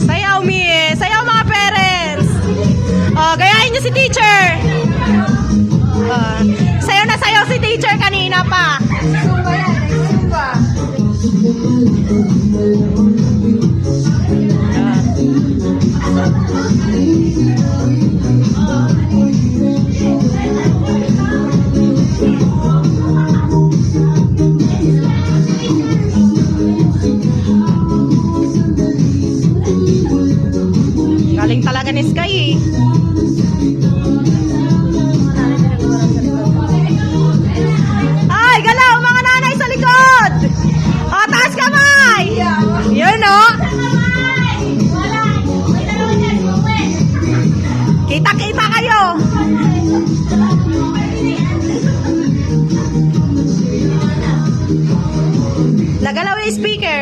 Sayaw, sayaw mga parents. Gayahin niyo si teacher. Sayaw na sayaw si teacher kanina pa. Galing talaga ni Sky eh. Ay, galaw mga nanay sa likod. Taas kamay. Yun o. Kita-kita kayo. Nagalaw yung speaker.